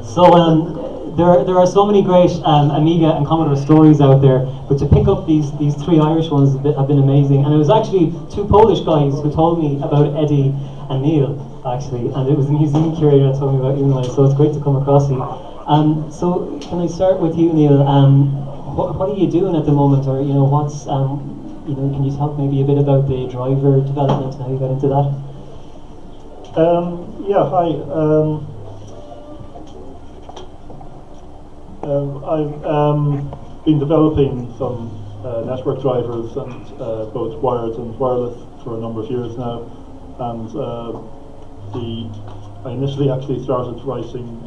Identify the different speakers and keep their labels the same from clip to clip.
Speaker 1: So there are so many great Amiga and Commodore stories out there, but to pick up these three Irish ones have been amazing. And it was actually two Polish guys who told me about Eddie and Neil, actually, and it was the museum curator that told me about you guys. So it's great to come across you. So can I start with you, Neil? What are you doing at the moment, or what's can you talk maybe a bit about the driver development and how you got into that?
Speaker 2: Yeah, hi. I've been developing some network drivers, and both wired and wireless, for a number of years now. And I initially actually started writing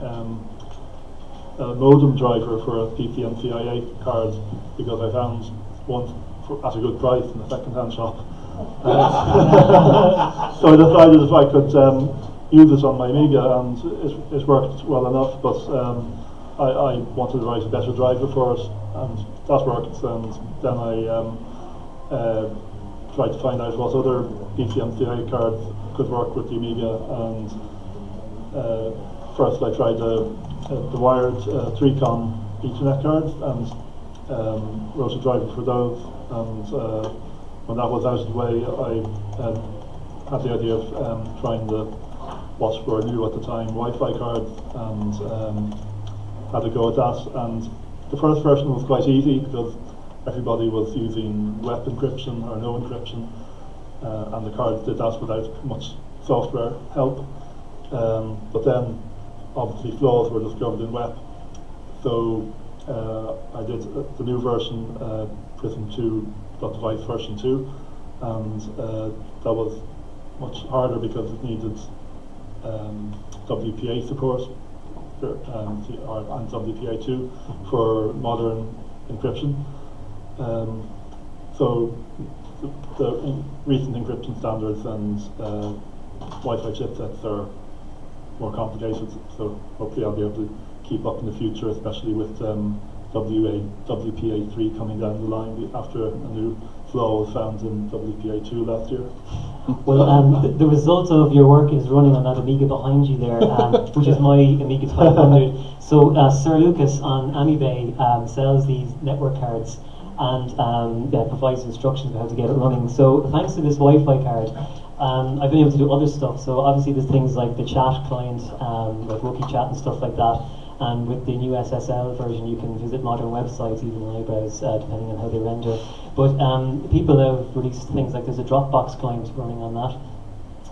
Speaker 2: a modem driver for a PCMCIA card because I found one at a good price in a second-hand shop. So I decided if I could use it on my Amiga, and it worked well enough, but I wanted to write a better driver for it, and that worked. And then I tried to find out what other PCMCIA cards could work with the Amiga, and first I tried the wired 3-con Ethernet cards, and wrote a driver for those. And when that was out of the way, I had the idea of trying what were new at the time, Wi-Fi cards, and had a go at that. And the first version was quite easy because everybody was using web encryption or no encryption, and the cards did that without much software help. But then obviously flaws were discovered in web. So I did the new version, Prism 2.device version 2, and that was much harder because it needed WPA support and WPA2 for modern encryption. So the recent encryption standards and Wi-Fi chipsets are more complicated, so hopefully I'll be able to keep up in the future, especially with WPA3 coming down the line after a new flaw was found in WPA2 last year.
Speaker 1: Well, the result of your work is running on that Amiga behind you there, which is my Amiga 1200. So Sir Lucas on Amiga sells these network cards and provides instructions on how to get it running. So thanks to this Wi-Fi card, I've been able to do other stuff. So obviously there's things like the chat client, like Wookie Chat and stuff like that. And with the new SSL version, you can visit modern websites, even eyebrows, depending on how they render. But people have released things like there's a Dropbox client running on that.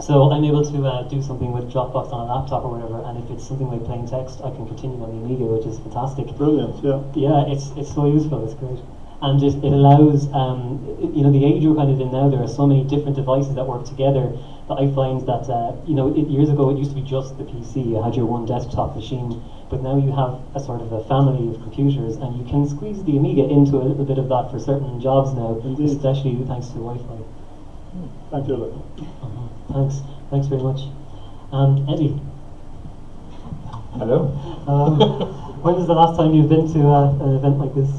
Speaker 1: So I'm able to do something with Dropbox on a laptop or whatever, and if it's something like plain text, I can continue on the Amiga, which is fantastic.
Speaker 2: Brilliant, yeah.
Speaker 1: Yeah, it's so useful, it's great. And it allows, the age we're kind of in now, there are so many different devices that work together that I find that, years ago it used to be just the PC, you had your one desktop machine, but now you have a sort of a family of computers, and you can squeeze the Amiga into a little bit of that for certain jobs now,
Speaker 2: Indeed.
Speaker 1: Especially thanks to Wi-Fi.
Speaker 2: Thank you.
Speaker 1: Thanks very much. Eddie.
Speaker 3: Hello.
Speaker 1: When was the last time you've been to an event like this?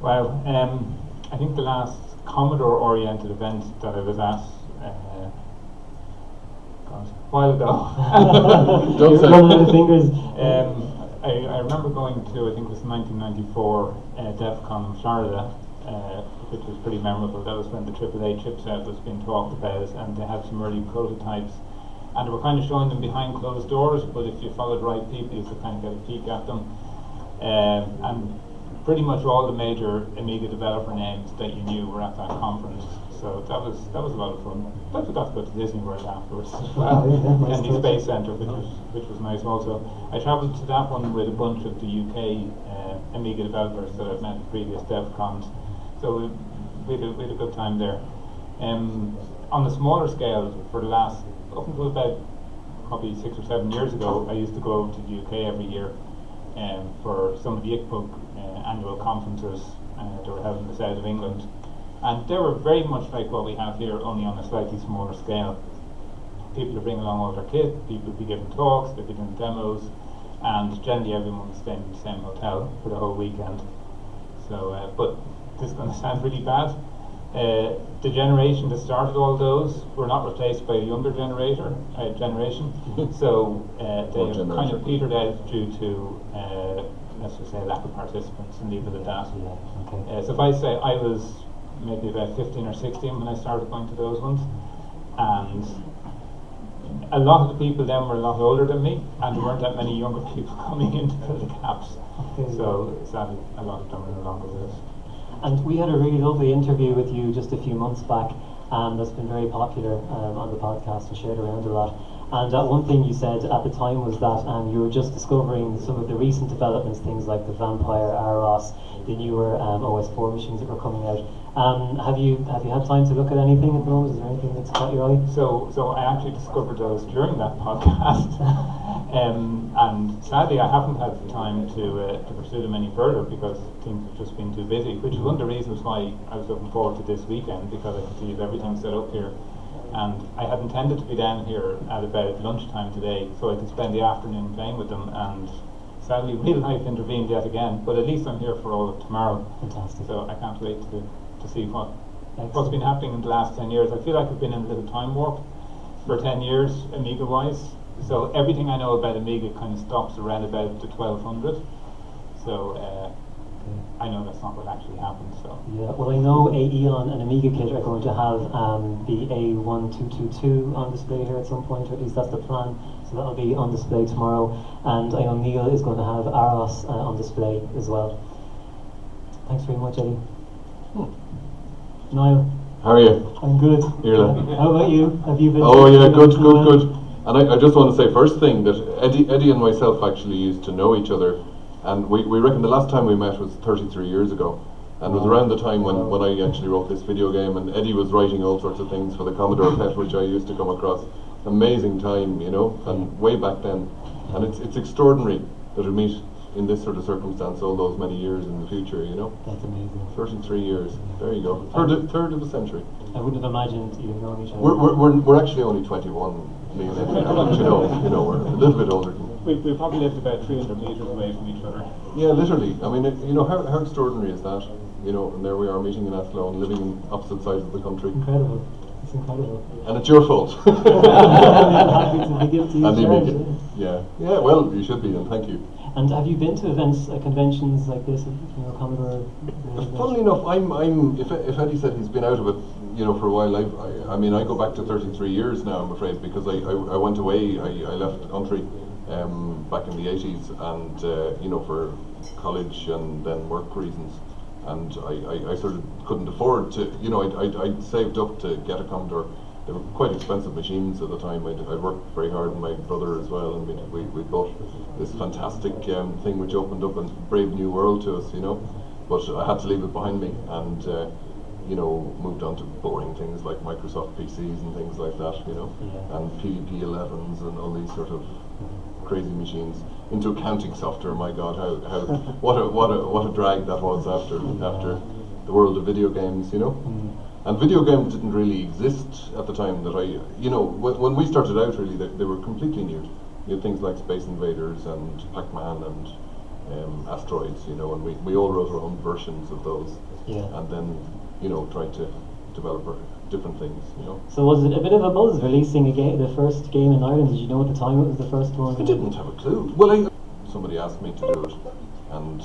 Speaker 3: Well, I think the last Commodore-oriented event that I was at, a while ago.
Speaker 1: You're running out of fingers.
Speaker 3: I remember going to, I think it was 1994 DEF CON in Florida, which was pretty memorable. That was when the AAA chipset was being talked about, and they had some early prototypes. And they were kind of showing them behind closed doors, but if you followed the right people, you could kind of get a peek at them. And pretty much all the major Amiga developer names that you knew were at that conference. So that was a lot of fun. But we got to go to Disney World afterwards as well, and the Space Centre, which was nice also. I travelled to that one with a bunch of the UK Amiga developers that I've met at previous DEF CONs. So we had a good time there. On the smaller scale, for the last, up until about probably 6 or 7 years ago, I used to go to the UK every year for some of the ICPUG annual conferences that were held in the south of England. And they were very much like what we have here, only on a slightly smaller scale. People would bring along all their kit, people would be giving talks, they'd be doing demos, and generally everyone was staying in the same hotel for the whole weekend. So, but this is going to sound really bad, The generation that started all those were not replaced by a younger generation. So they have kind of petered out due to, let's just say, lack of participants, and leave it at that.
Speaker 1: Yeah, okay.
Speaker 3: So if I say I was maybe about 15 or 16 when I started going to those ones, and a lot of the people then were a lot older than me, and there weren't that many younger people coming in to fill the gaps.
Speaker 1: Okay.
Speaker 3: So sadly, a lot of them are no longer with us.
Speaker 1: And we had a really lovely interview with you just a few months back, that's been very popular on the podcast and shared around a lot. And one thing you said at the time was that you were just discovering some of the recent developments, things like the Vampire, Aros, the newer OS4 machines that were coming out. Have you had time to look at anything at the moment? Is there anything that's caught your eye?
Speaker 3: So I actually discovered those during that podcast, and sadly I haven't had the time to pursue them any further because things have just been too busy, which is one of the reasons why I was looking forward to this weekend, because I could see everything set up here. And I had intended to be down here at about lunchtime today so I could spend the afternoon playing with them, and sadly real life intervened yet again, but at least I'm here for all of tomorrow.
Speaker 1: Fantastic.
Speaker 3: So I can't wait to see what's been happening in the last 10 years. I feel like I've been in a little time warp for 10 years, Amiga wise. So everything I know about Amiga kind of stops around about the 1200. So I know that's not what actually happened. So
Speaker 1: yeah, well, I know Aeon and Amiga Kit are going to have the A1222 on display here at some point, or at least that's the plan. So that'll be on display tomorrow. And I know Neil is going to have Aros on display as well. Thanks very much, Eddie. Niall.
Speaker 4: How are you?
Speaker 1: I'm good.
Speaker 4: Iarla.
Speaker 1: How about you? Have you been?
Speaker 4: Oh yeah, good. And I just want to say first thing that Eddie and myself actually used to know each other, and we reckon the last time we met was 33 years ago, and it was around the time when I actually wrote this video game, and Eddie was writing all sorts of things for the Commodore PET, which I used to come across. Amazing time, you know, and way back then, and it's extraordinary that we meet in this sort of circumstance all those many years in the future, you know.
Speaker 1: That's amazing.
Speaker 4: 33 years. There you go. Third of a century.
Speaker 1: I wouldn't have imagined you'd known each other.
Speaker 4: We're actually only 21, me and Eddie, but you know, we're a little bit older.
Speaker 3: we probably lived about 300 metres away from each other.
Speaker 4: Yeah, literally. I mean, you know, how extraordinary is that? You know, and there we are meeting in Athlone, living in opposite sides of the country.
Speaker 1: Incredible. It's incredible.
Speaker 4: And it's your fault.
Speaker 1: I'm happy to be guilty of charge.
Speaker 4: Yeah. Yeah, well, you should be, and thank you.
Speaker 1: And have you been to events, conventions like this, Commodore?
Speaker 4: Funnily enough, if Eddie said he's been out of it, you know, for a while, I mean, I go back to 33 years now, I'm afraid, because I went away, I left the country back in the 80s, and, you know, for college and then work reasons. And I sort of couldn't afford to, you know, I'd saved up to get a Commodore. They were quite expensive machines at the time. I'd worked very hard, and my brother as well, and we built this fantastic thing which opened up a brave new world to us, you know. But I had to leave it behind me, and you know, moved on to boring things like Microsoft PCs and things like that, you know, and PVP-11s and all these sort of crazy machines. Into accounting software, my God, how what a drag that was after the world of video games, you know. And video games didn't really exist at the time that you know, when we started out, really, they were completely new. You had things like Space Invaders and Pac-Man and Asteroids, you know, and we all wrote our own versions of those. Yeah. And then, you know, tried to develop different things, you know.
Speaker 1: So was it a bit of a buzz releasing the first game in Ireland? Did you know at the time it was the first one?
Speaker 4: I didn't have a clue. Well, somebody asked me to do it, and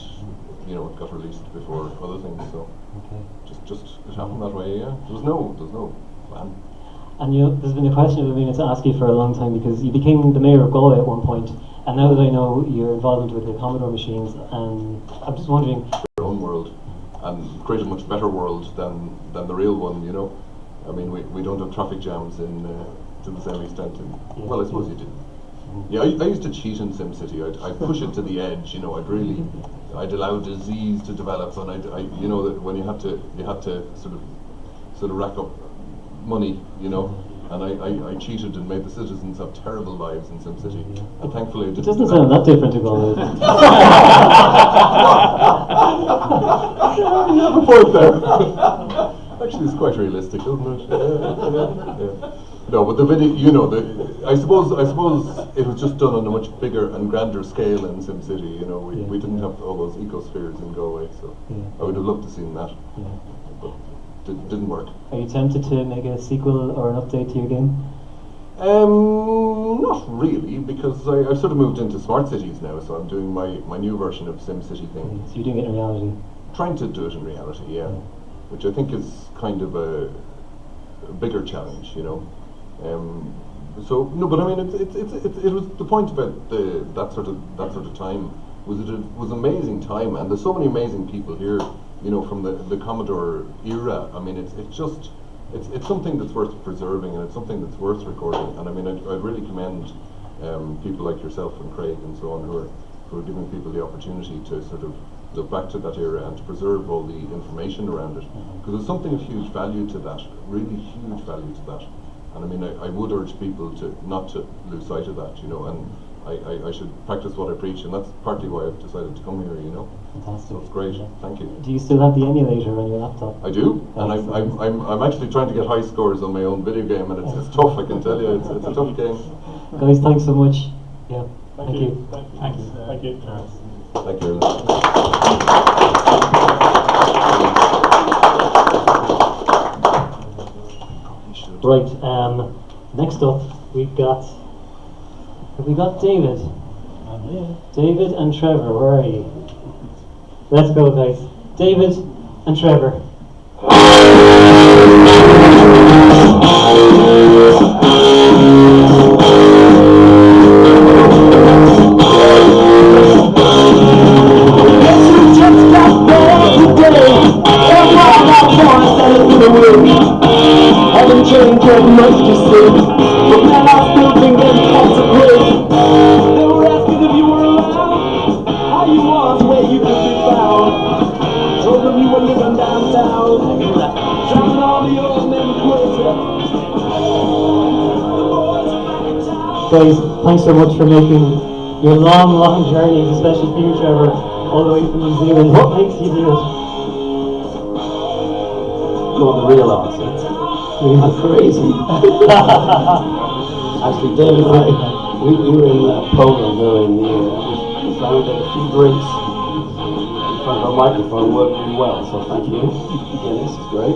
Speaker 4: you know, it got released before other things, so just it happened that way. Yeah, there was no plan. And
Speaker 1: you know, there's been a question I've been meaning to ask you for a long time, because you became the mayor of Galway at one point, and now that I know your involvement with the Commodore machines, I'm just wondering.
Speaker 4: Your own world, and create a much better world than the real one, you know. I mean, we don't have traffic jams to the same extent. Well, I suppose you do. Yeah, I used to cheat in SimCity. I'd push it to the edge, you know. I'd allow disease to develop, and you know, that when you had to sort of rack up money, you know. And I cheated and made the citizens have terrible lives in SimCity. And thankfully, it
Speaker 1: doesn't sound that different to Galway.
Speaker 4: You have a point there. Actually, it's quite realistic, isn't it? Yeah. No, but the video, you know, I suppose it was just done on a much bigger and grander scale in SimCity. You know, we didn't have all those ecospheres in Galway, so I would have loved to see that.
Speaker 1: Yeah.
Speaker 4: But didn't work.
Speaker 1: Are you tempted to make a sequel or an update to your game?
Speaker 4: Not really, because I've sort of moved into smart cities now, so I'm doing my new version of SimCity thing.
Speaker 1: So you're doing it in reality?
Speaker 4: Trying to do it in reality, yeah. Which I think is kind of a bigger challenge, you know. So no, but I mean, it was the point about that sort of time was that it was an amazing time, and there's so many amazing people here, you know, from the Commodore era. I mean, it's something that's worth preserving, and it's something that's worth recording. And I mean, I'd really commend people like yourself and Craig and so on who are giving people the opportunity to sort of look back to that era and to preserve all the information around it, because there's something of huge value to that, really huge value to that. And I mean, I would urge people not to lose sight of that, you know, and I should practice what I preach, and that's partly why I've decided to come here, you know.
Speaker 1: Fantastic.
Speaker 4: So it's great, thank you.
Speaker 1: Do you still have the emulator on your laptop?
Speaker 4: I do, and I'm actually trying to get high scores on my own video game, and it's tough, I can tell you, it's a tough game.
Speaker 1: Guys, thanks so much. Yeah, thank you.
Speaker 2: Thank you. Thank you.
Speaker 4: Thank you.
Speaker 1: Right, next up have we got David? David and Trevor, where are you? Let's go, guys. David and Trevor.
Speaker 5: Haven't changed that much to say, but man, I still think them cats are great. They were asking if you were around, how you was, where you could be found. Told them you were living downtown, driving all the old men crazy.
Speaker 1: Guys, thanks so much for making your long journey, especially for you, Trevor, all the way from New Zealand. What makes you do it?
Speaker 5: Well, the real answer. I'm crazy. Actually, David and I, we were in Poland earlier in the year. We found that a few drinks in front of a microphone worked really well, so thank you. Yeah, this is great.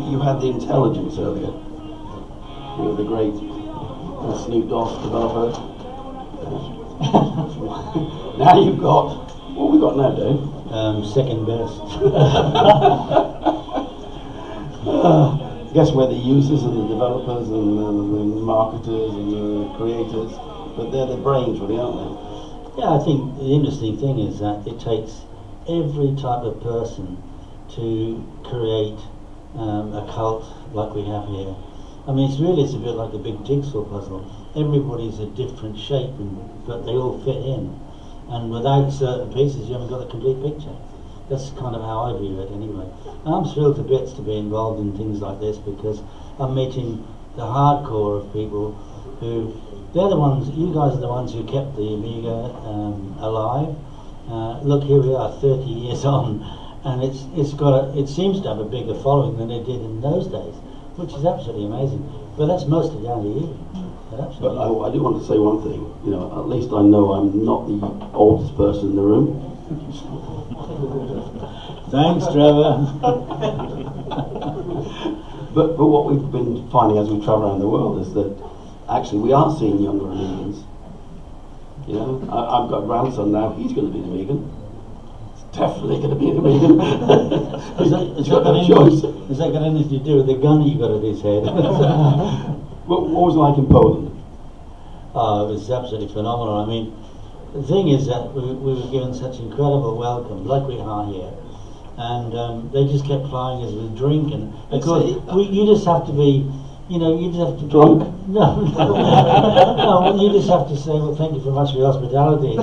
Speaker 5: You had the intelligence earlier. You were the great Snoop DOS developer. Now you've got, what have we got now, Dave?
Speaker 6: Second best.
Speaker 5: Guess we're the users and the developers and the marketers and the creators, but they're the brains, really, aren't they?
Speaker 6: Yeah, I think the interesting thing is that it takes every type of person to create a cult like we have here. I mean, it's a bit like a big jigsaw puzzle. Everybody's a different shape, but they all fit in. And without certain pieces, you haven't got a complete picture. That's kind of how I view it anyway. And I'm thrilled to bits to be involved in things like this because I'm meeting the hardcore of people who, they're the ones, you guys are the ones who kept the Amiga alive. Look, here we are 30 years on, and it seems to have a bigger following than it did in those days, which is absolutely amazing. But that's mostly down to you.
Speaker 5: But I do want to say one thing, you know, at least I know I'm not the oldest person in the room.
Speaker 6: Thanks, Trevor.
Speaker 5: But what we've been finding as we travel around the world is that actually we are seeing younger Amigans. You know, I've got a grandson now, he's going to be an Amigan. He's definitely going to be an Amigan.
Speaker 6: Is that got anything to do with the gun you got at his head?
Speaker 5: What was it like in Poland?
Speaker 6: Oh, it was absolutely phenomenal. I mean, the thing is that we were given such incredible welcome, like we are here, and they just kept flying us with drink, and of course you just have to be, you know, you just have to
Speaker 5: drunk.
Speaker 6: No, you just have to say, well, thank you very much for your hospitality.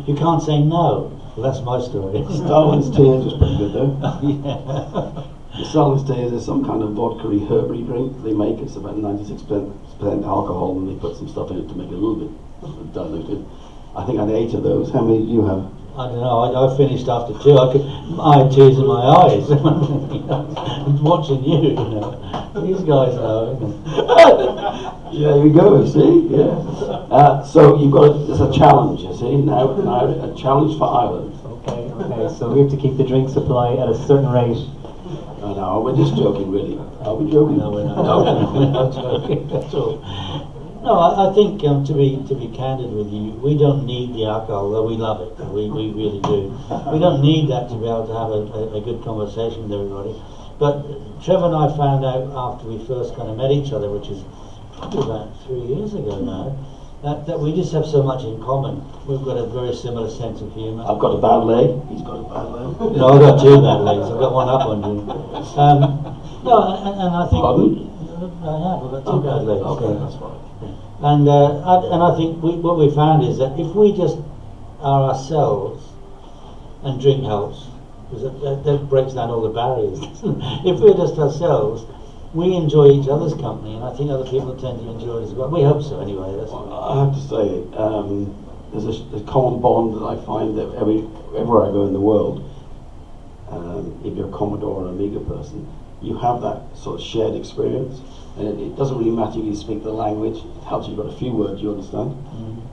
Speaker 6: You can't say no. Well, that's my story.
Speaker 5: Stalin's Tears was pretty good though.
Speaker 6: Yeah.
Speaker 5: The Stalin's Tears is some kind of vodka-y herbery drink they make. It's about 96% alcohol, and they put some stuff in it to make it a little bit diluted. I think I had 8 of those. How many do you have?
Speaker 6: I don't know. I finished after 2. I had tears in my eyes watching you. You know, these guys know.
Speaker 5: There you go. See, yeah. So you've got it's a challenge. You see now a challenge for Ireland.
Speaker 1: Okay. So we have to keep the drink supply at a certain rate.
Speaker 5: I know, we're just joking, really. Are we joking?
Speaker 6: No, we're not. No, we're not joking at all. No, I think to be candid with you, we don't need the alcohol, though we love it. We really do. We don't need that to be able to have a good conversation with everybody. But Trevor and I found out after we first kind of met each other, which is probably about 3 years ago now, that we just have so much in common. We've got a very similar sense of humour.
Speaker 5: I've got a bad leg. He's got a bad leg.
Speaker 6: No, I've got two bad legs. I've got one up on you. No, and I think
Speaker 5: Pardon?
Speaker 6: I have. I've got two bad legs.
Speaker 5: Okay,
Speaker 6: so.
Speaker 5: that's fine.
Speaker 6: And I think what we found is that if we just are ourselves, and drink helps, because that breaks down all the barriers. If we're just ourselves, we enjoy each other's company, and I think other people tend to enjoy it as well. We hope so, anyway.
Speaker 5: I have to say, there's a common bond that I find that everywhere I go in the world, if you're a Commodore or Amiga person, you have that sort of shared experience. And it doesn't really matter if you speak the language. It helps you've got a few words you understand.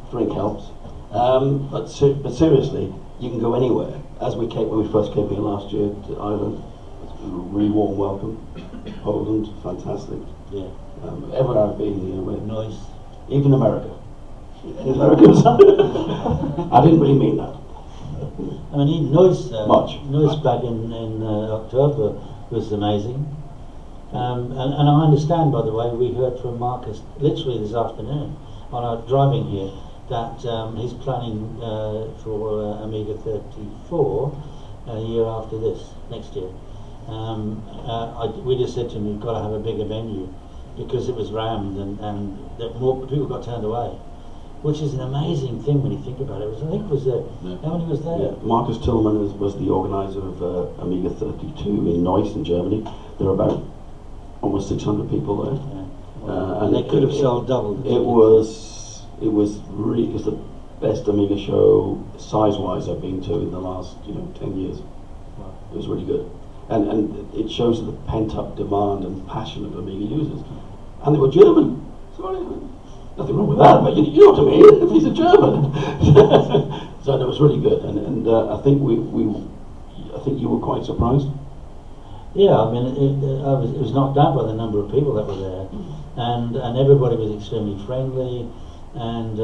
Speaker 5: Drink helps. But seriously, you can go anywhere. As when we first came here last year to Ireland, it was a really warm welcome. Poland, fantastic.
Speaker 6: Yeah.
Speaker 5: Everywhere I've been,
Speaker 6: Nice.
Speaker 5: even America. Americans. I didn't really mean that.
Speaker 6: I mean, Noise back in October was amazing. And I understand, by the way, we heard from Marcus literally this afternoon on our driving here that he's planning for Amiga 34 a year after this, next year. We just said to him, we've got to have a bigger venue because it was rammed and that more people got turned away, which is an amazing thing when you think about it. How many was there?
Speaker 5: Yeah. Marcus Tillman was the organizer of Amiga 32 in Neuss in Germany. There were about almost 600 people there.
Speaker 6: Yeah. And they could have sold double.
Speaker 5: It was the best Amiga show size-wise I've been to in the last 10 years.
Speaker 6: Wow.
Speaker 5: It was really good, and it shows the pent-up demand and passion of Amiga users. And they were German. Sorry, nothing wrong with that, but you know what I mean. If he's a German, so it was really good, and I think I think you were quite surprised.
Speaker 6: Yeah, I mean, it was knocked out by the number of people that were there, and everybody was extremely friendly, and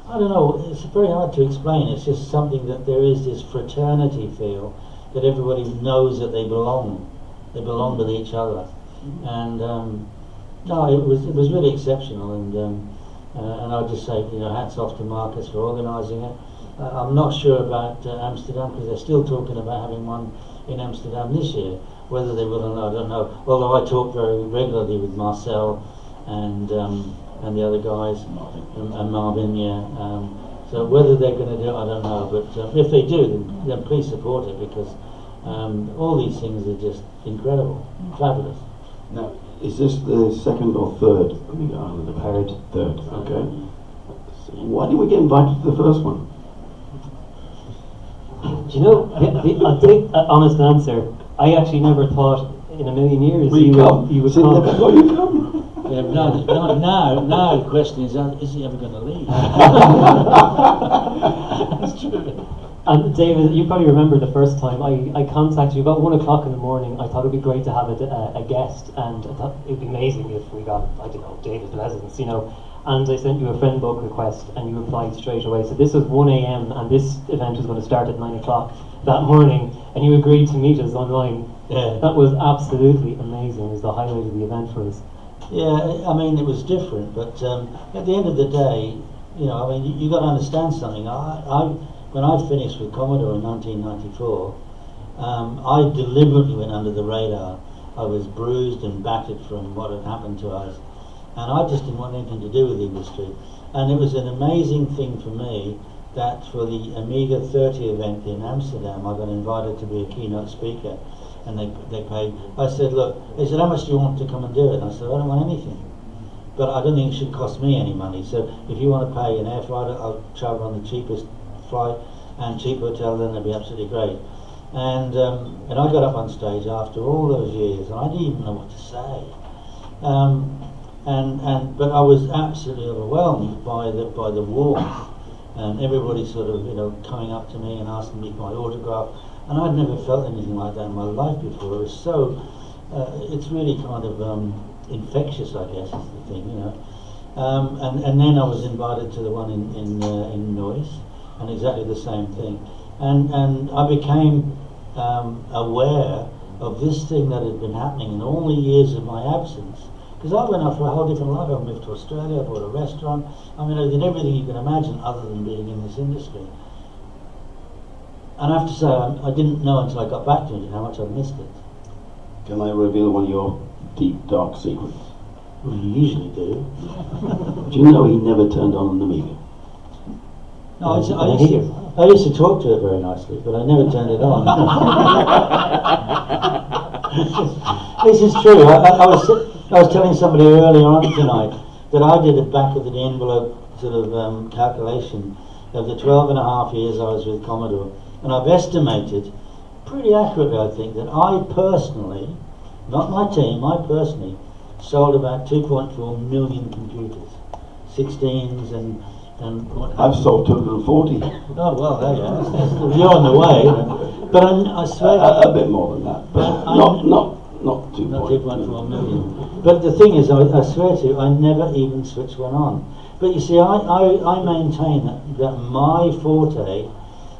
Speaker 6: I don't know, it's very hard to explain. It's just something that there is this fraternity feel that everybody knows that they belong with each other, and no, it was really exceptional, and I'll just say, hats off to Marcus for organising it. I'm not sure about Amsterdam because they're still talking about having one in Amsterdam this year. Whether they will or not, I don't know. Although I talk very regularly with Marcel and the other guys and Marvin, yeah. So whether they're going to do it, I don't know. But if they do, then please support it because all these things are just incredible, fabulous.
Speaker 5: Now, is this the second or third Amiga Island? Third. Okay. So why didn't we get invited to the first one?
Speaker 1: Do you know, I'll take an honest answer. I actually never thought in a million years you would come.
Speaker 5: Never you come.
Speaker 6: Yeah, now the question is he ever going to leave? That's true.
Speaker 1: And David, you probably remember the first time I contacted you about 1 o'clock in the morning. I thought it'd be great to have a guest, and I thought it'd be amazing if we got, David's presence, And I sent you a friend book request, and you replied straight away. So this was 1 a.m. and this event was going to start at 9 o'clock that morning, and you agreed to meet us online.
Speaker 6: Yeah.
Speaker 1: That was absolutely amazing. It was the highlight of the event for us.
Speaker 6: Yeah, I mean, it was different, but at the end of the day, you got to understand something. When I finished with Commodore in 1994, I deliberately went under the radar. I was bruised and battered from what had happened to us, and I just didn't want anything to do with the industry. And it was an amazing thing for me that for the Amiga 30 event in Amsterdam, I got invited to be a keynote speaker, and they paid. I said, look, they said, how much do you want to come and do it? And I said, I don't want anything, but I don't think it should cost me any money. So if you want to pay an air flight, I'll travel on the cheapest flight and cheap hotel, then it'd be absolutely great. And I got up on stage after all those years, and I didn't even know what to say. But I was absolutely overwhelmed by the warmth, and everybody sort of coming up to me and asking me for my autograph. And I'd never felt anything like that in my life before. It was so, it's really kind of infectious, I guess, is the thing, you know. And then I was invited to the one in Noise, and exactly the same thing. And I became aware of this thing that had been happening in all the years of my absence. Because I went off for a whole different life. I moved to Australia, I bought a restaurant. I mean, I did everything you can imagine other than being in this industry. And I have to say, I didn't know until I got back to it how much I missed it.
Speaker 5: Can I reveal one of your deep, dark secrets?
Speaker 6: Well, you usually do.
Speaker 5: Do you know he never turned on an Amiga?
Speaker 6: No, I used to talk to it very nicely, but I never turned it on. This is true. I was telling somebody earlier on tonight that I did a back of the envelope sort of calculation of the 12 and a half years I was with Commodore, and I've estimated pretty accurately, I think, that I personally, not my team, I personally sold about 2.4 million computers, 16s and what have
Speaker 5: I've sold 240.
Speaker 6: Oh, well, there you go. You're on the way. But I swear...
Speaker 5: A bit more than that, but not 2.4
Speaker 6: Not 2.4 million. But the thing is, I swear to you, I never even switched one on. But you see, I maintain that my forte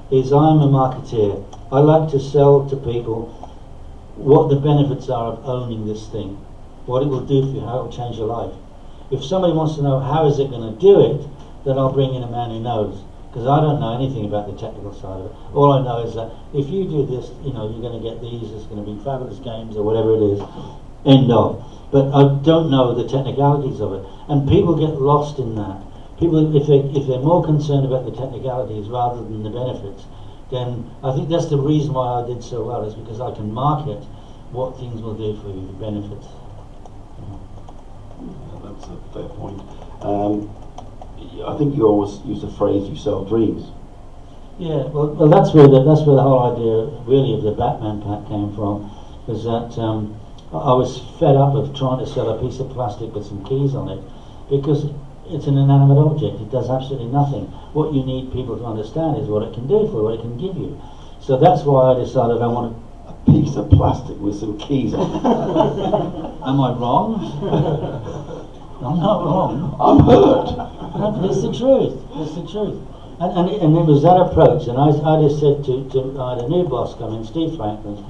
Speaker 6: is I'm a marketeer. I like to sell to people what the benefits are of owning this thing, what it will do for you, how it will change your life. If somebody wants to know how is it going to do it, then I'll bring in a man who knows, because I don't know anything about the technical side of it. All I know is that if you do this, you know, you're going to get these, there's going to be fabulous games or whatever it is, end of. But I don't know the technicalities of it, and people get lost in that. People, if they're more concerned about the technicalities rather than the benefits, then I think that's the reason why I did so well, is because I can market what things will do for you, the benefits.
Speaker 5: Yeah, that's a fair point. I think you always use the phrase "you sell dreams."
Speaker 6: Yeah, well, that's where the whole idea really of the Batman pack came from. Was that I was fed up of trying to sell a piece of plastic with some keys on it, because it's an inanimate object. It does absolutely nothing. What you need people to understand is what it can do for you, what it can give you. So that's why I decided I wanted
Speaker 5: A piece of plastic with some keys on it.
Speaker 6: Am I wrong? I'm not wrong.
Speaker 5: I'm hurt.
Speaker 6: It's the truth. It's the truth. And it was that approach. And I just said I had a new boss come in, Steve Franklin,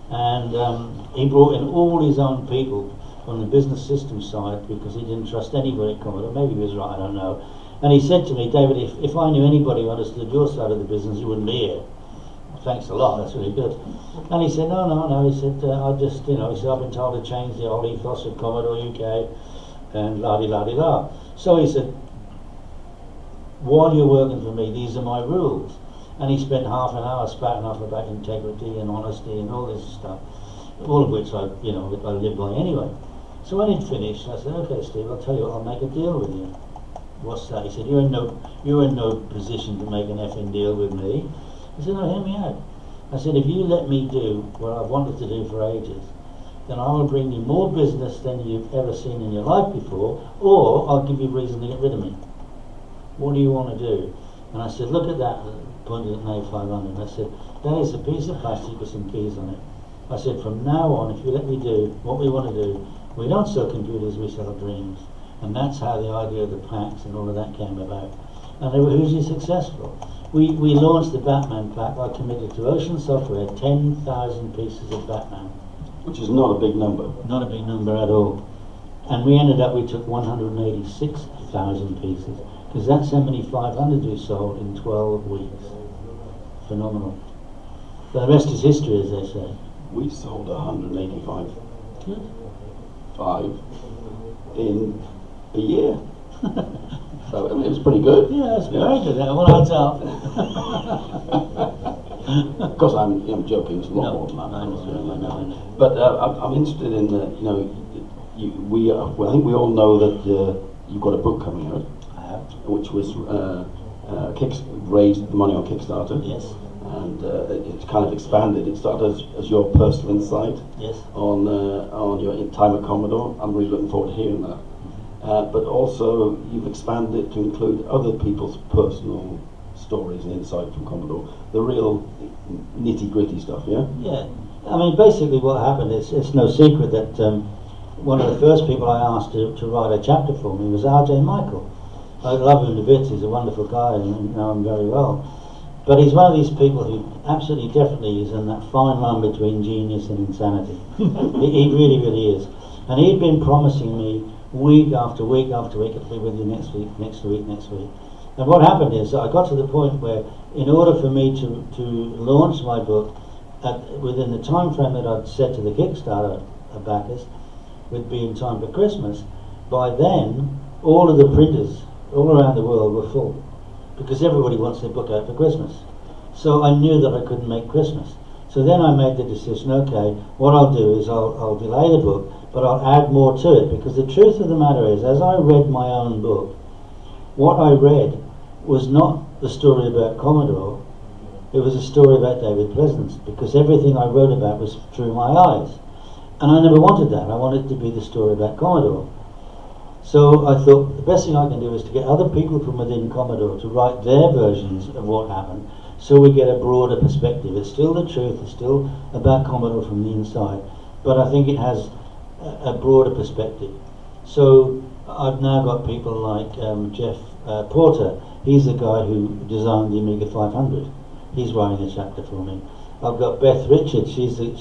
Speaker 6: and he brought in all his own people on the business system side because he didn't trust anybody at Commodore. Maybe he was right, I don't know. And he said to me, David, if I knew anybody who understood your side of the business, you wouldn't be here. Thanks a lot, that's really good. And he said, no, he said, I just, he said, I've been told to change the whole ethos of Commodore UK, and la-di-la-di-la. So he said, while you're working for me, these are my rules. And he spent half an hour spouting off about integrity and honesty and all this stuff, all of which I live by anyway. So when he'd finished, I said, okay, Steve, I'll tell you what, I'll make a deal with you. What's that? He said, you're in no position to make an effing deal with me. I said, no, hear me out. I said, if you let me do what I've wanted to do for ages, then I will bring you more business than you've ever seen in your life before, or I'll give you reason to get rid of me. What do you want to do? And I said, look at that, pointed at an A500. I said, that is a piece of plastic with some keys on it. I said, from now on, if you let me do what we want to do, we don't sell computers, we sell dreams. And that's how the idea of the packs and all of that came about. And they were hugely successful. We launched the Batman pack. I committed to Ocean Software 10,000 pieces of Batman.
Speaker 5: Which is not a big number.
Speaker 6: Not a big number at all. And we took 186,000 pieces. Because that's how many 500 we sold in 12 weeks. Phenomenal. But the rest is history, as they say.
Speaker 5: We sold 185.
Speaker 6: Good.
Speaker 5: 5 in a year. So I mean, it was pretty good.
Speaker 6: Yeah, that's very good. Well, I tell.
Speaker 5: Of course, I'm joking. It's a lot more than that.
Speaker 6: I know.
Speaker 5: But I'm interested in I think we all know that you've got a book coming out.
Speaker 6: I have.
Speaker 5: Which was raised money on Kickstarter.
Speaker 6: Yes.
Speaker 5: And it's kind of expanded. It started as your personal insight.
Speaker 6: Yes.
Speaker 5: On your time at Commodore. I'm really looking forward to hearing that. But also you've expanded it to include other people's personal stories and insight from Commodore, the real nitty-gritty stuff, yeah?
Speaker 6: Yeah, I mean, basically what happened is, it's no secret that one of the first people I asked to write a chapter for me was R.J. Michael. I love him to bits, he's a wonderful guy and know him very well. But he's one of these people who absolutely definitely is in that fine line between genius and insanity. He really, really is. And he'd been promising me week after week after week, I'll be with you next week, next week, next week. And what happened is I got to the point where, in order for me to launch my book within the time frame that I'd set to the Kickstarter backers, would be in time for Christmas, by then all of the printers all around the world were full, because everybody wants their book out for Christmas. So I knew that I couldn't make Christmas. So then I made the decision, okay, what I'll do is I'll delay the book, but I'll add more to it, because the truth of the matter is, as I read my own book, what I read was not the story about Commodore, it was a story about David Pleasance, because everything I wrote about was through my eyes. And I never wanted that. I wanted it to be the story about Commodore. So I thought the best thing I can do is to get other people from within Commodore to write their versions of what happened, so we get a broader perspective. It's still the truth, it's still about Commodore from the inside, but I think it has a broader perspective. So I've now got people like Jeff Porter. He's the guy who designed the Amiga 500. He's writing a chapter for me. I've got Beth Richards. She was the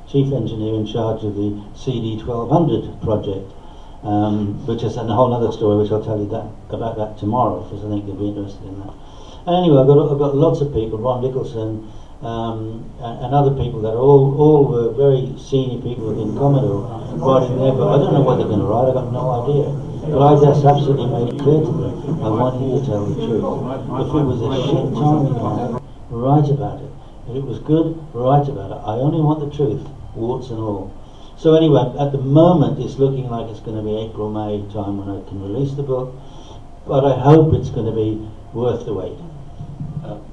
Speaker 6: chief engineer in charge of the CD 1200 project, which is a whole other story, which I'll tell you about that tomorrow, because I think you'll be interested in that. And anyway, I've got lots of people, Ron Nicholson, and other people that all were very senior people within Commodore writing there, but I don't know what they're going to write, I've got no idea. But I just absolutely made it clear to them, I want you to tell the truth. If it was a shit time in life, write about it. If it was good, write about it. I only want the truth, warts and all. So anyway, at the moment it's looking like it's going to be April, May time when I can release the book, but I hope it's going to be worth the wait.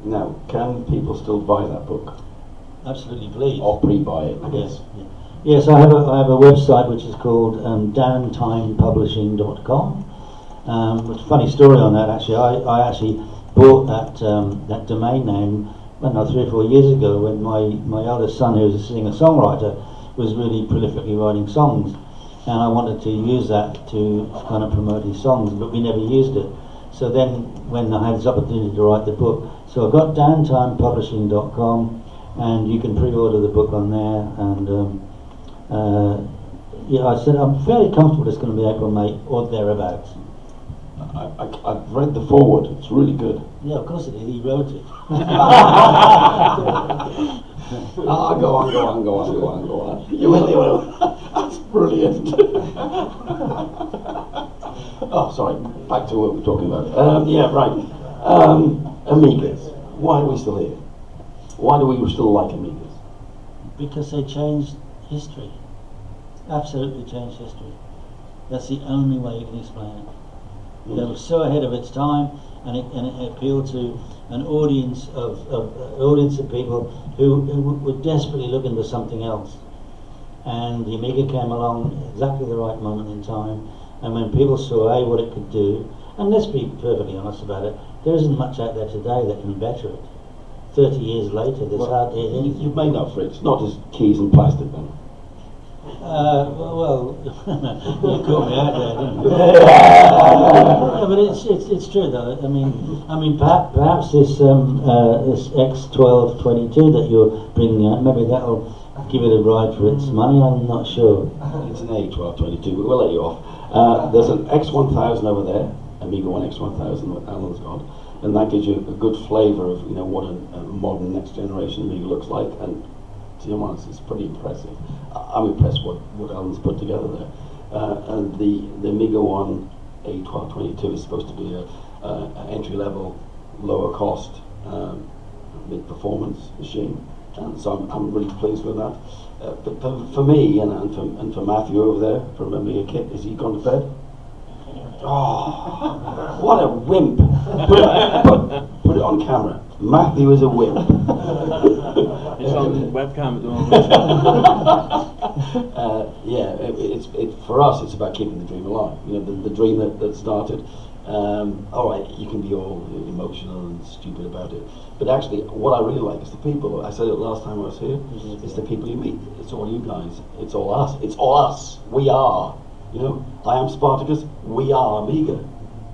Speaker 5: Now, can people still buy that book?
Speaker 6: Absolutely, please.
Speaker 5: Or pre-buy it, I guess.
Speaker 6: Yes, I have a website which is called downtimepublishing.com. Funny story on that, actually. I actually bought that domain name, I don't know, 3 or 4 years ago, when my eldest son, who was a singer-songwriter, was really prolifically writing songs, and I wanted to use that to kind of promote his songs, but we never used it. So then, when I had this opportunity to write the book, so I've got downtimepublishing.com, and you can pre-order the book on there. And I said I'm fairly comfortable it's going to be April, May, or thereabouts.
Speaker 5: I've read the foreword. It's really good.
Speaker 6: Yeah, of course it is. He wrote it.
Speaker 5: Go on. You will. That's brilliant. Oh, sorry. Back to what we're talking about. Amigas. Why are we still here? Why do we still like Amigas?
Speaker 6: Because they changed history. Absolutely changed history. That's the only way you can explain it. They were so ahead of its time, and it appealed to an audience of people who were desperately looking for something else. And the Amiga came along at exactly the right moment in time, and when people saw what it could do, and let's be perfectly honest about it, there isn't much out there today that can better it. 30 years later, there's hardly anything.
Speaker 5: You've made up for it. It's not just keys and plastic, then.
Speaker 6: Well, you caught me out there, didn't you? No, but it's true though. I mean, perhaps this X1222 that you're bringing out, maybe that'll give it a ride for its money. I'm not sure.
Speaker 5: It's an A1222. We'll let you off. There's an X1000 over there, Amiga 1 X1000 that Alan's got, and that gives you a good flavour of what a modern next generation Amiga looks like. And to be honest, it's pretty impressive. I'm impressed what Alan's put together there. And the Amiga 1 A1222 is supposed to be an entry-level, lower-cost, mid-performance machine. And so I'm really pleased with that. But for me and for Matthew over there from Amiga Kit, is he gone to bed? Oh, what a wimp! Put it on camera. Matthew is a wimp.
Speaker 7: It's on the webcam at the moment.
Speaker 5: For us, it's about keeping the dream alive. The dream that started. All right, you can be all emotional and stupid about it, but actually, what I really like is the people. I said it last time I was here. It's the people you meet. It's all you guys. It's all us. It's all us. We are. You know, I am Spartacus. We are Amiga.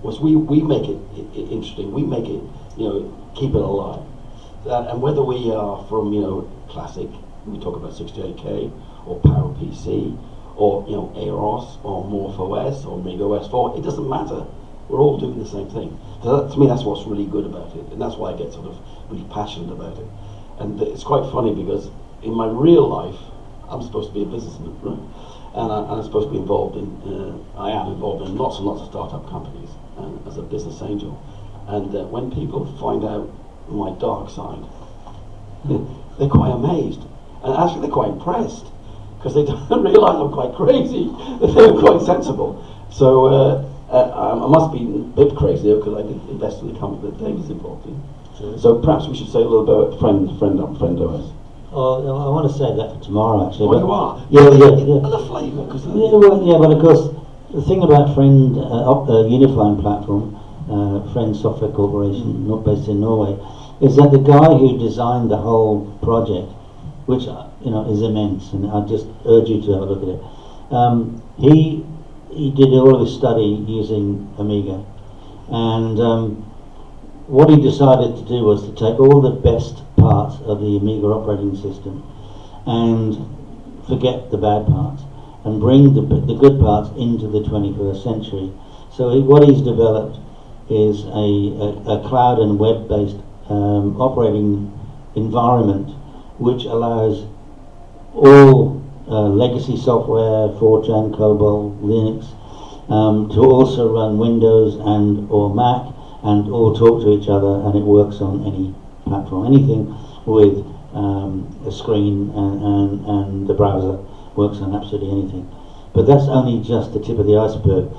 Speaker 5: We make it interesting. We make it, you know, keep it alive. And whether we are from, you know, classic, we talk about 68K or PowerPC, or, you know, Eros or MorphOS or Amiga OS 4, it doesn't matter. We're all doing the same thing. So that, to me, that's what's really good about it, and that's why I get sort of really passionate about it. And it's quite funny because in my real life, I'm supposed to be a businessman, right? And I'm supposed to be involved in, I am involved in lots and lots of startup companies as a business angel. And when people find out my dark side, they're quite amazed. And actually they're quite impressed, because they don't realise I'm quite crazy. They're quite sensible. So I must be a bit crazy because I did invest in the company that David's involved in.
Speaker 6: Sure.
Speaker 5: So perhaps we should say a little about friend OS.
Speaker 6: Oh, I want to say that for tomorrow, actually.
Speaker 5: Oh,
Speaker 6: but
Speaker 5: you are?
Speaker 6: Yeah.
Speaker 5: And the flavour, because
Speaker 6: But of course, the thing about Friend Unifying Platform, Friend Software Corporation, not based in Norway, is that the guy who designed the whole project, which you know is immense, and I just urge you to have a look at it. He did all of his study using Amiga, and what he decided to do was to take all the best parts of the Amiga operating system and forget the bad parts and bring the good parts into the 21st century. So what he's developed is a cloud and web-based operating environment which allows all legacy software, Fortran, COBOL, Linux, to also run Windows and or Mac, and all talk to each other, and it works on any platform. Anything with a screen and the browser works on absolutely anything. But that's only just the tip of the iceberg.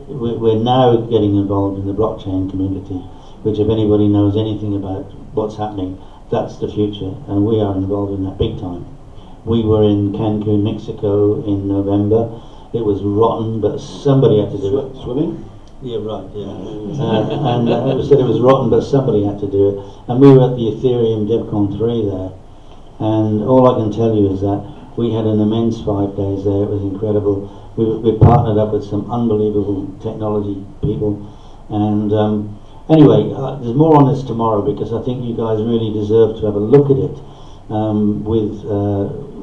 Speaker 6: We're now getting involved in the blockchain community, which if anybody knows anything about what's happening, that's the future, and we are involved in that big time. We were in Cancun, Mexico in November. It was rotten, but somebody had to do it.
Speaker 5: Swimming?
Speaker 6: Yeah, right, yeah. And it said it was rotten, but somebody had to do it. And we were at the Ethereum DevCon 3 there. And all I can tell you is that we had an immense 5 days there. It was incredible. We partnered up with some unbelievable technology people. And anyway, there's more on this tomorrow, because I think you guys really deserve to have a look at it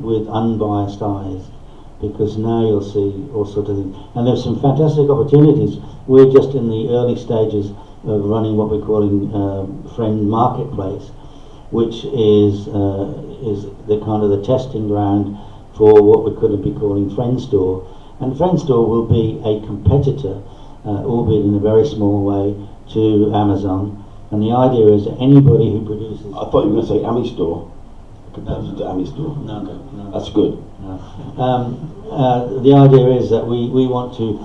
Speaker 6: with unbiased eyes, because now you'll see all sorts of things. And there's some fantastic opportunities. We're just in the early stages of running what we're calling Friend Marketplace, which is the kind of the testing ground for what we could be calling Friend Store. And Friend Store will be a competitor, albeit in a very small way, to Amazon. And the idea is that anybody who produces...
Speaker 5: I thought you were going to say Ami Store. Competitor to Ami Store.
Speaker 6: No.
Speaker 5: That's good.
Speaker 6: The idea is that we want to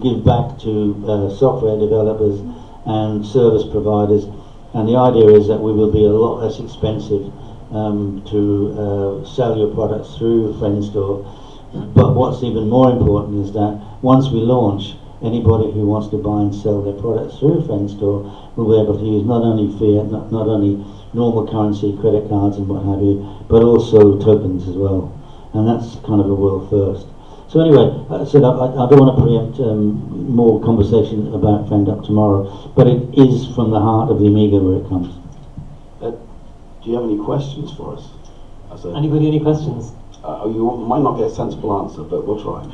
Speaker 6: give back to software developers and service providers, and the idea is that we will be a lot less expensive to sell your products through Friend Store. But what's even more important is that once we launch, anybody who wants to buy and sell their products through Friend Store will be able to use not only fiat, not only normal currency, credit cards and what have you, but also tokens as well. And that's kind of a world first. So anyway, I said I don't want to preempt more conversation about Friend Up tomorrow, but it is from the heart of the Amiga where it comes.
Speaker 5: Do you have any questions for us?
Speaker 1: Anybody, any questions?
Speaker 5: You might not get a sensible answer, but we'll try.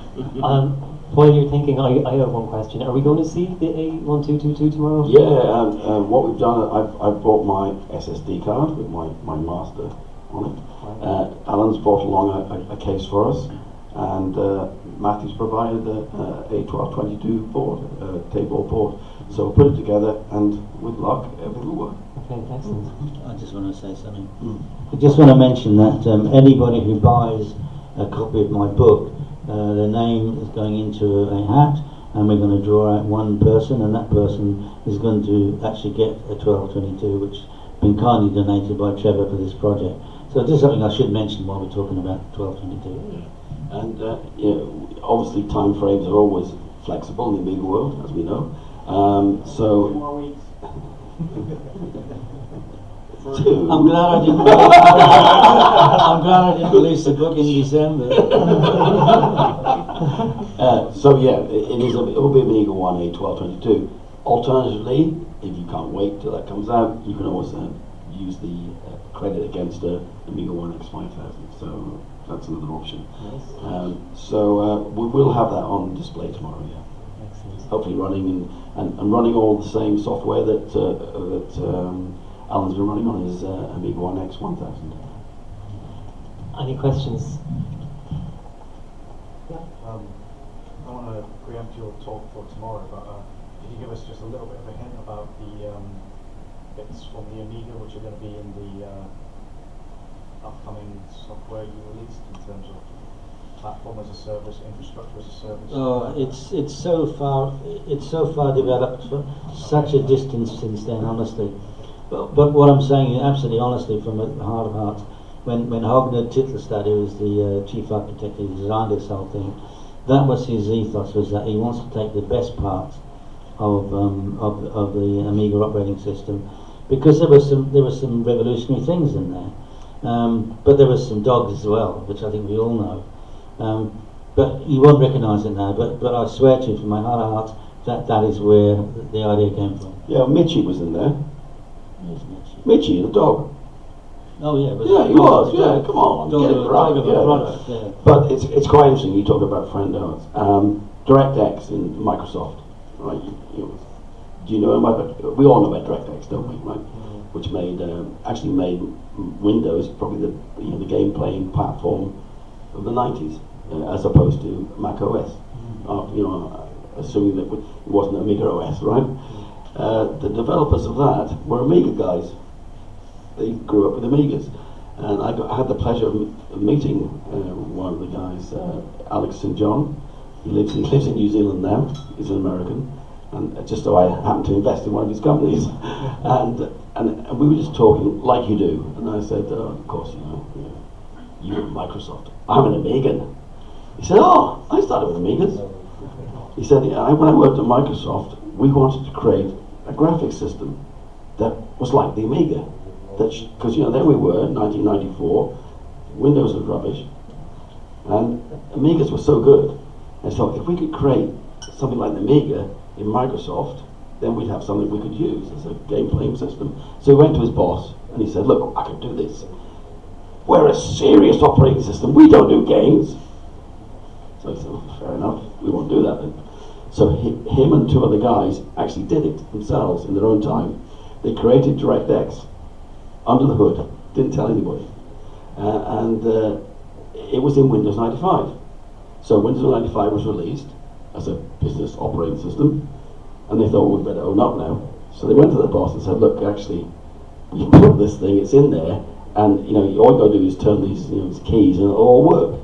Speaker 1: While you're thinking, I have one question. Are we going to see the A1222 tomorrow?
Speaker 5: Yeah, what we've done, I've bought my SSD card with my master on it. Alan's brought along a case for us, and Matthew's provided a 1222 board, table board. So we'll put it together, and with luck, everything will work.
Speaker 1: Okay, excellent.
Speaker 6: I just want to say something. I just want to mention that anybody who buys a copy of my book, the name is going into a hat, and we're going to draw out one person, and that person is going to actually get a 1222, which has been kindly donated by Trevor for this project. So just something I should mention while we're talking about 1222.
Speaker 5: And obviously time frames are always flexible in the Amiga world, as we know. So
Speaker 8: more weeks.
Speaker 6: I'm glad I didn't. I'm glad I didn't release the book in December.
Speaker 5: So yeah, it will be Amiga 1A 1222. Alternatively, if you can't wait till that comes out, you can always use the credit against Amiga 1X 5000. So that's another option.
Speaker 1: Nice.
Speaker 5: So we will have that on display tomorrow. Yeah.
Speaker 1: Excellent.
Speaker 5: Hopefully running and running all the same software that Alan's been running on his Amiga 1X 1000.
Speaker 1: Any questions?
Speaker 8: I want to preempt your talk for tomorrow, but could you give us just a little bit of a hint about the bits from the Amiga which are going to be in the upcoming software you released in terms of platform as a service, infrastructure as a service?
Speaker 6: Oh, it's so far developed for such a distance since then, honestly. But what I'm saying, absolutely honestly, from the heart of hearts, when Hogner Tittelstad, who was the chief architect who designed this whole thing, that was his ethos, was that he wants to take the best parts of the Amiga operating system, because there was some revolutionary things in there, but there was some dogs as well, which I think we all know. But you won't recognise it now. But I swear to you, from my heart of hearts, that is where the idea came from.
Speaker 5: Yeah, Mitchie was in there.
Speaker 6: Where's Mitchie?
Speaker 5: Mitchie, the dog.
Speaker 6: Oh yeah,
Speaker 5: Yeah, he was. Yeah, come on, get it right.
Speaker 6: Dog of a
Speaker 5: Yeah.
Speaker 6: product, yeah.
Speaker 5: But it's quite interesting. You talk about friend arts. DirectX in Microsoft, right? Do you know about? We all know about DirectX, don't we? Right? Which actually made Windows probably the game playing platform of the 90s, as opposed to Mac OS. Assuming that it wasn't Amiga OS, right? The developers of that were Amiga guys. They grew up with Amigas, and I had the pleasure of meeting one of the guys, Alex St. John. He lives in New Zealand now. He's an American, and just so I happened to invest in one of his companies, and we were just talking like you do, and I said, of course, you're Microsoft. I'm an Amigan. He said, oh, I started with Amigas. He said, when I worked at Microsoft, we wanted to create a graphics system that was like the Amiga. Because there we were, 1994, Windows was rubbish, and Amigas were so good. And so if we could create something like the Amiga in Microsoft, then we'd have something we could use as a game playing system. So he went to his boss and he said, look, I can do this. We're a serious operating system, we don't do games. So I said, well, fair enough, we won't do that then. So him and two other guys actually did it themselves in their own time. They created DirectX under the hood, didn't tell anybody. And it was in Windows 95. So Windows 95 was released as a business operating system, and they thought, we'd better own up now. So they went to their boss and said, look, actually, we built this thing, it's in there, and all you got to do is turn these keys and it'll all work.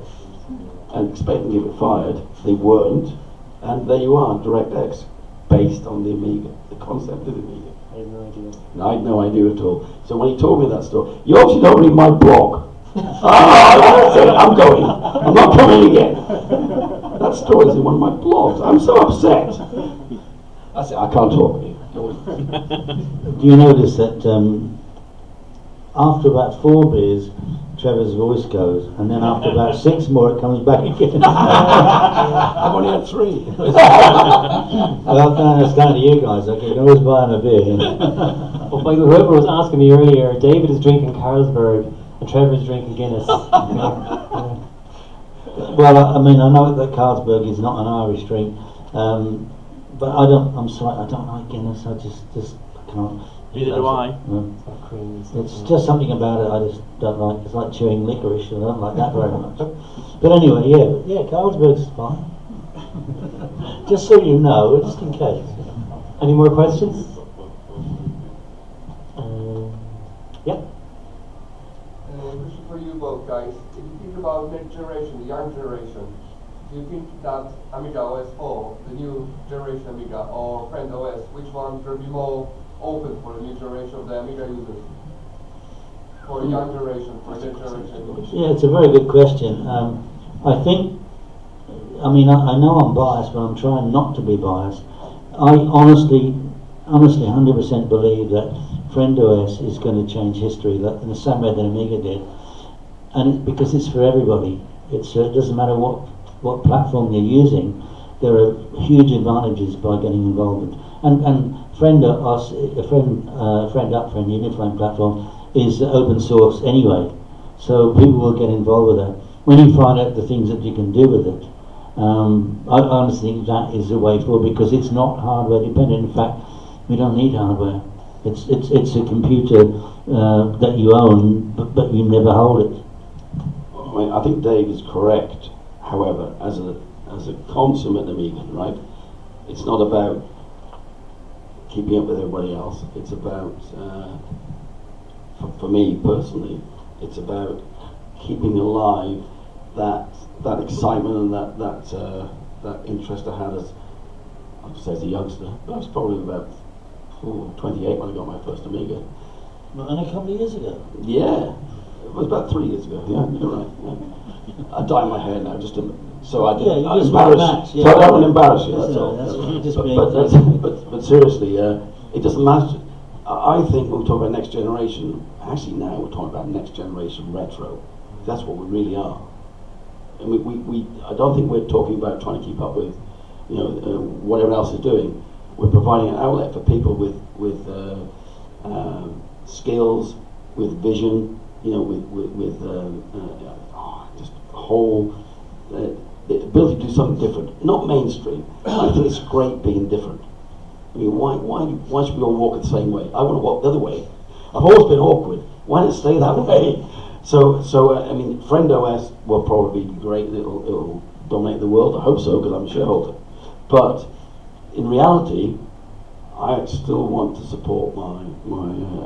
Speaker 5: And expect them to get fired. They weren't, and there you are, DirectX, based on the Amiga, the concept of the Amiga.
Speaker 1: I had no idea.
Speaker 5: I had no idea at all. So when he told me that story, you obviously don't read my blog. I said, I'm going. I'm not coming again. That story's in one of my blogs. I'm so upset. I said, I can't talk to you.
Speaker 6: Do you notice that after about 4 beers, Trevor's voice goes, and then after about 6 more, it comes back again?
Speaker 5: I've only had 3.
Speaker 6: Well, that's down to you guys. Okay, you can always buy him a beer.
Speaker 1: Well, by the way, whoever was asking me earlier, David is drinking Carlsberg and Trevor's drinking Guinness.
Speaker 6: Well, I mean, I know that Carlsberg is not an Irish drink, but I'm sorry, I don't like Guinness. I just can't.
Speaker 7: Neither do I.
Speaker 6: It's just something about it I just don't like. It's like chewing licorice, and I don't like that very much. But anyway, yeah, Carlsberg's fine. Just so you know, just in case.
Speaker 1: Any more questions? Yeah.
Speaker 9: Question for you both guys. If you think about next generation, the young generation, do you think that Amiga OS 4, the new generation Amiga, or Friend OS, which one will be more open for the new generation of the Amiga users? For the young generation, for the next generation?
Speaker 6: Yeah, it's a very good question. I think, I know I'm biased, but I'm trying not to be biased. I honestly, 100% believe that FriendOS is going to change history in the same way that Amiga did, and because it's for everybody. It doesn't matter what platform you're using. There are huge advantages by getting involved. And FriendOS, FriendUp for a Unifying platform is open source anyway, so people will get involved with that. When you find out the things that you can do with it, I honestly think that is the way forward, because it's not hardware dependent. In fact, we don't need hardware. It's a computer that you own, but you never hold it.
Speaker 5: I think Dave is correct. However, as a consummate Amigan, right, it's not about keeping up with everybody else. It's about, for me personally, it's about keeping alive that excitement and that interest I had as a youngster. I was probably about 28 when I got my first Amiga.
Speaker 6: And a couple of years ago.
Speaker 5: Yeah, it was about 3 years ago. Yeah, you're right. Yeah. I dye my hair now just to, so I didn't embarrass. So I don't embarrass you. That's all. But seriously, it doesn't matter. I think when we talk about next generation, actually now we're talking about next generation retro. That's what we really are. And I don't think we're talking about trying to keep up with, what everyone else is doing. We're providing an outlet for people with skills, with vision, with just whole the ability to do something different, not mainstream. I think it's great being different. I mean, why should we all walk the same way? I want to walk the other way. I've always been awkward. Why don't it stay that way? So I mean, FriendOS will probably be great. It'll dominate the world. I hope so, because I'm a shareholder. But in reality, I still want to support my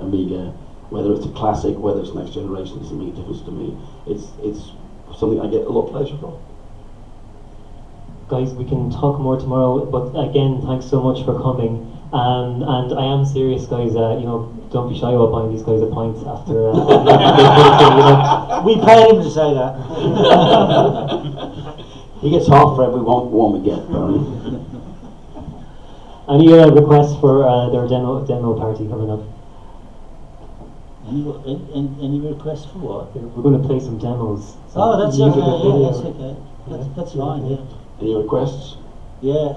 Speaker 5: Amiga, whether it's a classic, whether it's next generation. It doesn't make a difference to me. It's something I get a lot of pleasure from.
Speaker 1: Guys, we can talk more tomorrow, but again, thanks so much for coming. And I am serious, guys. Don't be shy about buying these guys a pint after.
Speaker 6: We pay him to say that.
Speaker 5: He gets half for every one we get.
Speaker 1: Any requests for their demo party coming up?
Speaker 6: Any requests for what?
Speaker 1: We're going to play some demos.
Speaker 6: Oh, that's okay. Yeah, that's okay. That's fine. Yeah.
Speaker 5: Any requests?
Speaker 6: Yeah,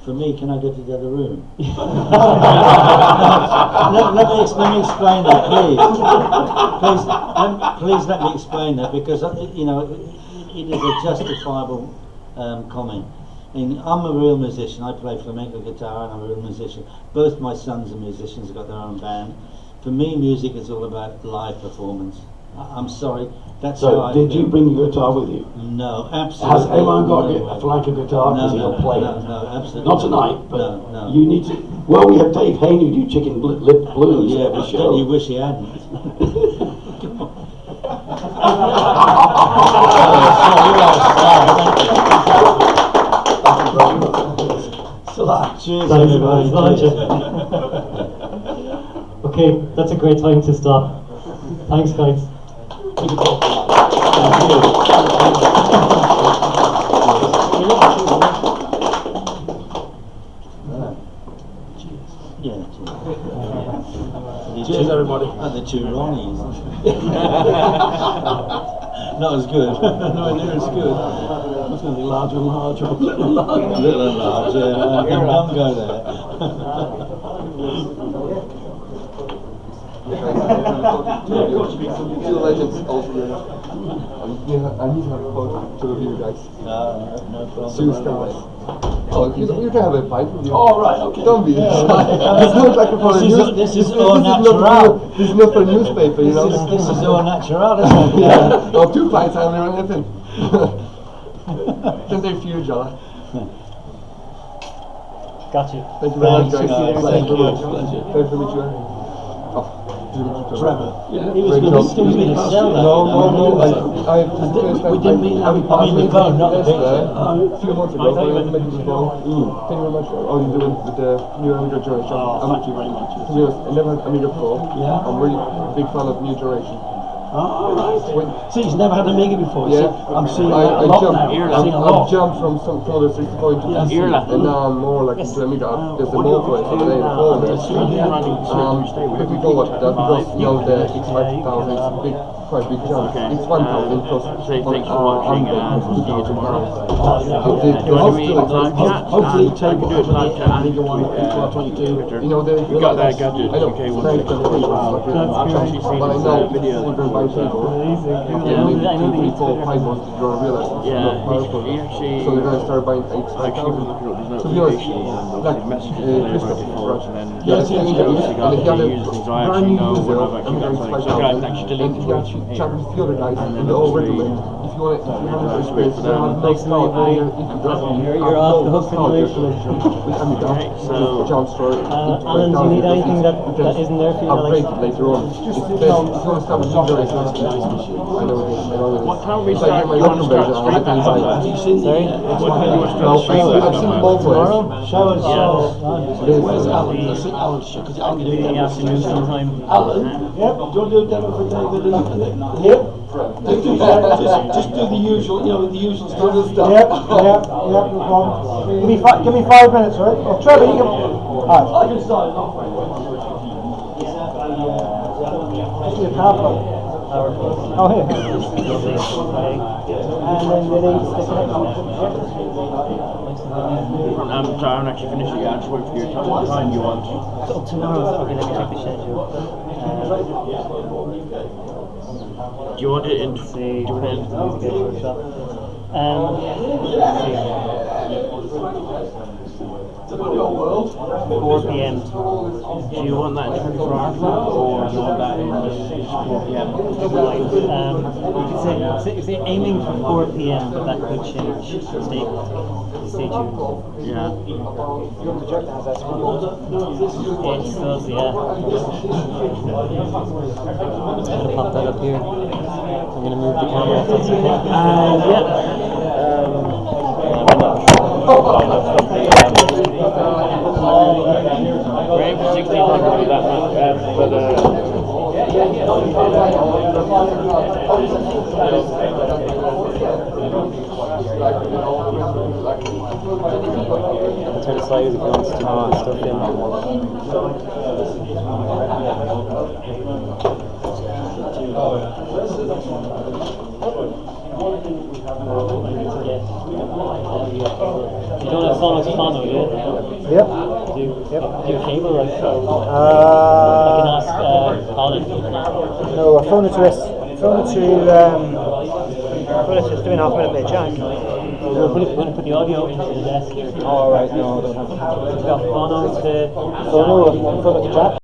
Speaker 6: for me, can I go to the other room? let me explain that, please. Please let me explain that, because it is a justifiable comment. I'm a real musician. I play flamenco guitar, and I'm a real musician. Both my sons are musicians. They've got their own band. For me, music is all about live performance. I'm sorry. That's how I
Speaker 5: did
Speaker 6: feel.
Speaker 5: You bring your guitar with you?
Speaker 6: No, absolutely.
Speaker 5: Has anyone got a flamenco guitar? Because he'll play it.
Speaker 6: No, absolutely.
Speaker 5: Not tonight, but
Speaker 6: no.
Speaker 5: you need to. Well, we have Dave Haney do Chicken Lip Blues.
Speaker 6: Yeah, but don't you wish he hadn't? Cheers, everybody.
Speaker 1: Okay, that's a great time to stop. Thanks, guys. Keep it going.
Speaker 5: Cheers, everybody.
Speaker 6: And the two Ronnies. Not as good. Nowhere near as good.
Speaker 5: It's going to be larger and larger.
Speaker 6: Little and large, yeah. Don't go there.
Speaker 9: Two legends also there. I need to have a photo to review, guys.
Speaker 6: No problem.
Speaker 9: Two stars. Oh, you can have a pint with you.
Speaker 5: Oh, right, okay.
Speaker 9: Don't be shy. This looks like for a news.
Speaker 6: This is all natural.
Speaker 9: This is not for a newspaper, you know.
Speaker 6: This is all natural, isn't it?
Speaker 9: Yeah. Oh, 2 pints, I only run anything. Then they're few, Jala.
Speaker 1: Gotcha.
Speaker 9: Thank you very much, guys.
Speaker 6: Thank you.
Speaker 9: Pleasure to meet you.
Speaker 6: Trevor.
Speaker 9: Yeah.
Speaker 6: He was going to sell that.
Speaker 9: No.
Speaker 6: We didn't mean that. I mean the phone, not the picture.
Speaker 9: A few months ago, I met you before. Thank you very much for all you're doing with the new Amiga generation.
Speaker 1: Thank you very much.
Speaker 9: To be honest, I never had Amiga before.
Speaker 1: Yeah.
Speaker 9: I'm really a big fan of new generation.
Speaker 5: Oh, right. See, he's never had an Amiga before.
Speaker 9: Yeah,
Speaker 5: See, I'm seeing
Speaker 9: I
Speaker 5: a lot
Speaker 9: jumped,
Speaker 5: now. I'm seeing a lot.
Speaker 9: I've jumped from some other 65 to PC, and now I'm more like into Amiga. There's a more for it today in the phone. Looking forward to that because the X5000 is a big, quite big jump. It's 1,000 plus.
Speaker 7: Thanks for watching and see you tomorrow.
Speaker 5: Hopefully, take what Amiga 1, Amiga 22.
Speaker 7: You got that gadget, UK
Speaker 9: But I know videos under my people.
Speaker 1: I know they use Twitter.
Speaker 9: 5 months to draw realize it's not powerful. So they're going to start buying
Speaker 7: actually been looking at these notifications and
Speaker 9: like
Speaker 7: messages and
Speaker 9: Christmas,
Speaker 7: forwards, and then
Speaker 9: yeah, it's
Speaker 7: obviously got the users, so I actually know when I've actually got something, so I can actually delete the tweets from here.
Speaker 9: chat with the other guys in the old regular. If you want to, if you have a space, you have no
Speaker 1: Thanks,
Speaker 9: thought.
Speaker 1: everybody. You're off the hook for the night.
Speaker 7: So,
Speaker 9: John story.
Speaker 1: Alan, do you need anything that isn't there for you?
Speaker 9: Upgrade it later on. It's the best. If you want to start with Super, it's nice machine. I know it is. I know it is.
Speaker 7: what time we
Speaker 9: It's like
Speaker 7: start?
Speaker 9: my
Speaker 7: You want to
Speaker 9: local
Speaker 7: start
Speaker 9: version.
Speaker 7: straight
Speaker 9: Sorry?
Speaker 1: Sorry?
Speaker 7: What time do you want to
Speaker 9: No,
Speaker 7: start straight
Speaker 9: I've seen them both ways.
Speaker 5: Show us.
Speaker 9: Yes.
Speaker 5: Where's Alan? Let's see Alan's show, because Alan can do
Speaker 1: In the
Speaker 5: demo.
Speaker 1: afternoon sometime.
Speaker 5: Alan? Yep. Do you want to do a demo for David? Yep. Just do the usual, the usual stuff.
Speaker 10: Yep, no problem. Give me 5 minutes, right? Oh, Trevor, you can. Alright.
Speaker 5: I can start it off.
Speaker 10: Just need a tablet. Oh, here. And then the
Speaker 7: I'm actually finishing it. I'm just waiting for your time. What time you want?
Speaker 1: So tomorrow, okay, let me check the schedule.
Speaker 7: Do you want it in?
Speaker 1: See,
Speaker 7: Do you want it in?
Speaker 1: music workshop.
Speaker 5: It's about your world.
Speaker 1: 4 p.m.
Speaker 7: Do you want that in 24 hours or do you want that in 4 p.m?
Speaker 1: If they're aiming for 4 p.m., but that could change. Stay tuned.
Speaker 7: Yeah.
Speaker 10: Your projector has that
Speaker 1: It does, yeah. I'm gonna pop that up here. I'm gonna move the camera if that's okay.
Speaker 7: We're aiming for 1600 with that much, but
Speaker 1: I'll turn the sliders if you want to put the stuff You don't have Sonos Phono, do you?
Speaker 10: Yep.
Speaker 1: Do you cable like I can ask Colin.
Speaker 10: No, I phoned it to it's 2.5 minute jack.
Speaker 1: We're going to put the audio into the desk here.
Speaker 10: Alright, no, I don't have it.
Speaker 1: We've got Phono to
Speaker 10: So no, I phoned it to jack.